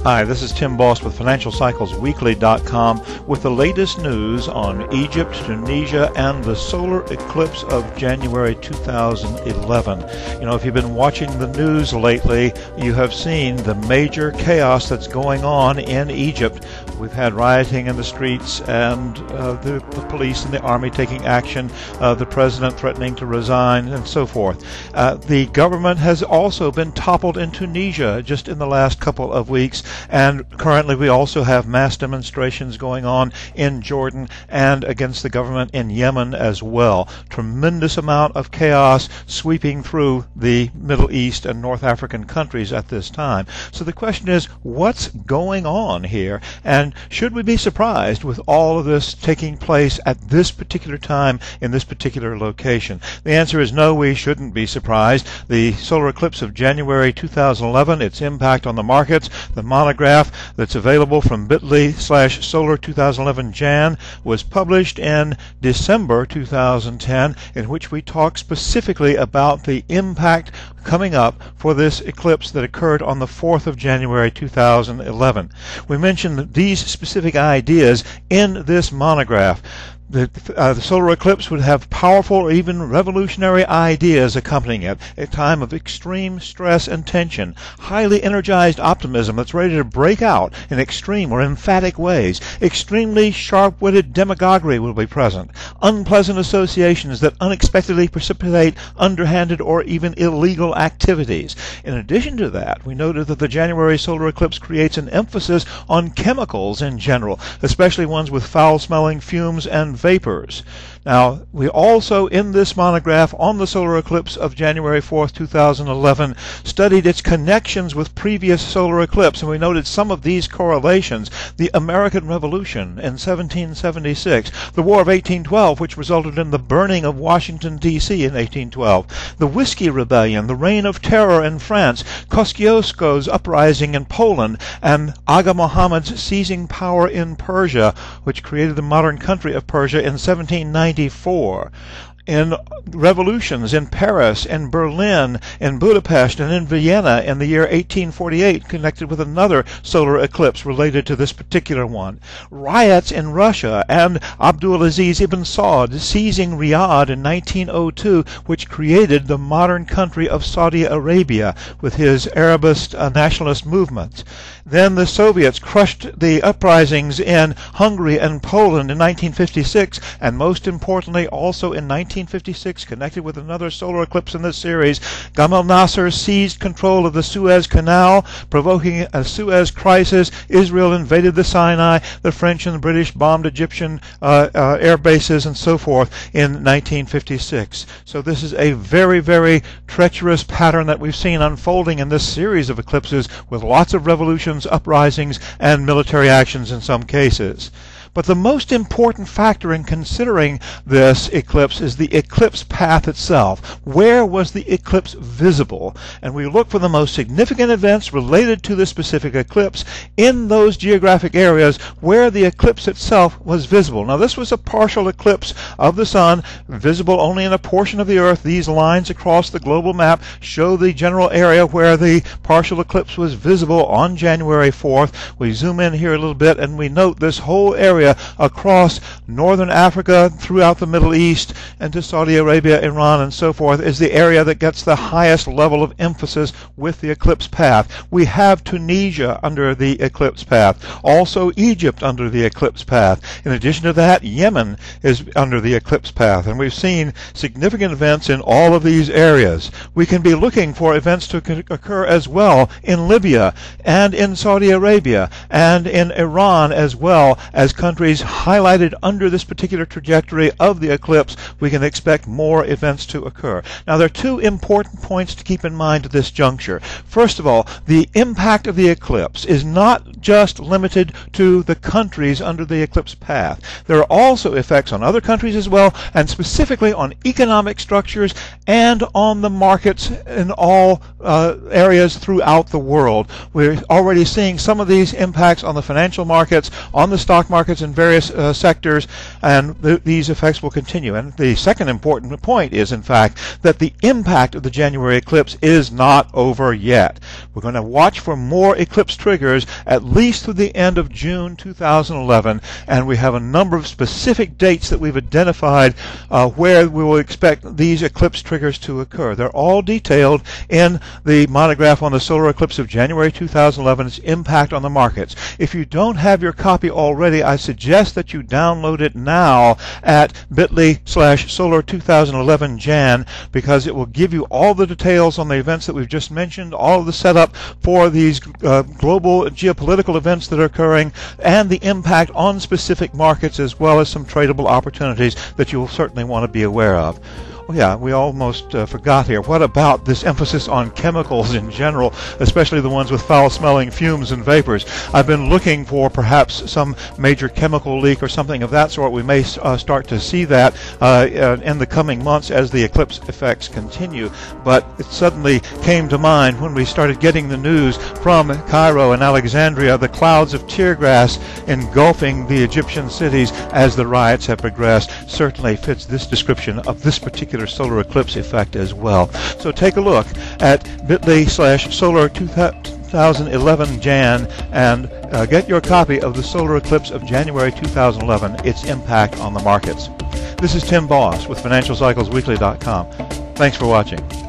Hi, this is Tim Boss with FinancialCyclesWeekly.com with the latest news on Egypt, Tunisia, and the solar eclipse of January 2011. You know, if you've been watching the news lately, you have seen the major chaos that's going on in Egypt. We've had rioting in the streets and the police and the army taking action, the president threatening to resign, and so forth. The government has also been toppled in Tunisia just in the last couple of weeks. And currently we also have mass demonstrations going on in Jordan and against the government in Yemen as well. Tremendous amount of chaos sweeping through the Middle East and North African countries at this time. So the question is, what's going on here? And should we be surprised with all of this taking place at this particular time in this particular location? The answer is no, we shouldn't be surprised. The solar eclipse of January 2011, its impact on the markets, the monograph that's available from bit.ly/solar2011jan was published in December 2010, in which we talk specifically about the impact coming up for this eclipse that occurred on the 4th of January 2011. We mentioned these specific ideas in this monograph. The solar eclipse would have powerful or even revolutionary ideas accompanying it, a time of extreme stress and tension, highly energized optimism that's ready to break out in extreme or emphatic ways, extremely sharp-witted demagoguery will be present, unpleasant associations that unexpectedly precipitate underhanded or even illegal activities. In addition to that, we noted that the January solar eclipse creates an emphasis on chemicals in general, especially ones with foul-smelling fumes and vapors. Now, we also, in this monograph on the solar eclipse of January 4th, 2011, studied its connections with previous solar eclipse, and we noted some of these correlations. The American Revolution in 1776, the War of 1812, which resulted in the burning of Washington, D.C. in 1812, the Whiskey Rebellion, the Reign of Terror in France, Kosciuszko's uprising in Poland, and Aga Muhammad's seizing power in Persia, which created the modern country of Persia in 1794. In revolutions in Paris, in Berlin, in Budapest, and in Vienna in the year 1848, connected with another solar eclipse related to this particular one. Riots in Russia and Abdulaziz ibn Saud seizing Riyadh in 1902, which created the modern country of Saudi Arabia with his Arabist nationalist movements. Then the Soviets crushed the uprisings in Hungary and Poland in 1956, and most importantly also in 1956, connected with another solar eclipse in this series, Gamal Nasser seized control of the Suez Canal, provoking a Suez crisis. Israel invaded the Sinai. The French and the British bombed Egyptian air bases and so forth in 1956. So this is a very, very treacherous pattern that we've seen unfolding in this series of eclipses, with lots of revolutions, uprisings, and military actions in some cases. But the most important factor in considering this eclipse is the eclipse path itself. Where was the eclipse visible? And we look for the most significant events related to the specific eclipse in those geographic areas where the eclipse itself was visible. Now, this was a partial eclipse of the sun, visible only in a portion of the Earth. These lines across the global map show the general area where the partial eclipse was visible on January 4th. We zoom in here a little bit and we note this whole area across northern Africa, throughout the Middle East, and to Saudi Arabia, Iran, and so forth, is the area that gets the highest level of emphasis with the eclipse path. We have Tunisia under the eclipse path, also Egypt under the eclipse path. In addition to that, Yemen is under the eclipse path, and we've seen significant events in all of these areas. We can be looking for events to occur as well in Libya and in Saudi Arabia and in Iran, as well as countries highlighted under this particular trajectory of the eclipse. We can expect more events to occur. Now, there are two important points to keep in mind at this juncture. First of all, the impact of the eclipse is not just limited to the countries under the eclipse path. There are also effects on other countries as well, and specifically on economic structures and on the markets in all areas throughout the world. We're already seeing some of these impacts on the financial markets, on the stock markets in various sectors, and these effects will continue. And the second important point is, in fact, that the impact of the January eclipse is not over yet. We're going to watch for more eclipse triggers at least through the end of June 2011, and we have a number of specific dates that we've identified where we will expect these eclipse triggers to occur. They're all detailed in the monograph on the solar eclipse of January 2011, its impact on the markets. If you don't have your copy already, I suggest that you download it now at bit.ly/solar2011jan, because it will give you all the details on the events that we've just mentioned, all of the setup for these global geopolitical events that are occurring, and the impact on specific markets, as well as some tradable opportunities that you'll certainly want to be aware of. Oh yeah, we almost forgot here. What about this emphasis on chemicals in general, especially the ones with foul-smelling fumes and vapors? I've been looking for perhaps some major chemical leak or something of that sort. We may start to see that in the coming months as the eclipse effects continue. But it suddenly came to mind when we started getting the news from Cairo and Alexandria, the clouds of tear gas engulfing the Egyptian cities as the riots have progressed. Certainly fits this description of this particular solar eclipse effect as well. So take a look at bit.ly/solar2011jan and get your copy of the solar eclipse of January 2011, its impact on the markets. This is Tim Boss with FinancialCyclesWeekly.com. Thanks for watching.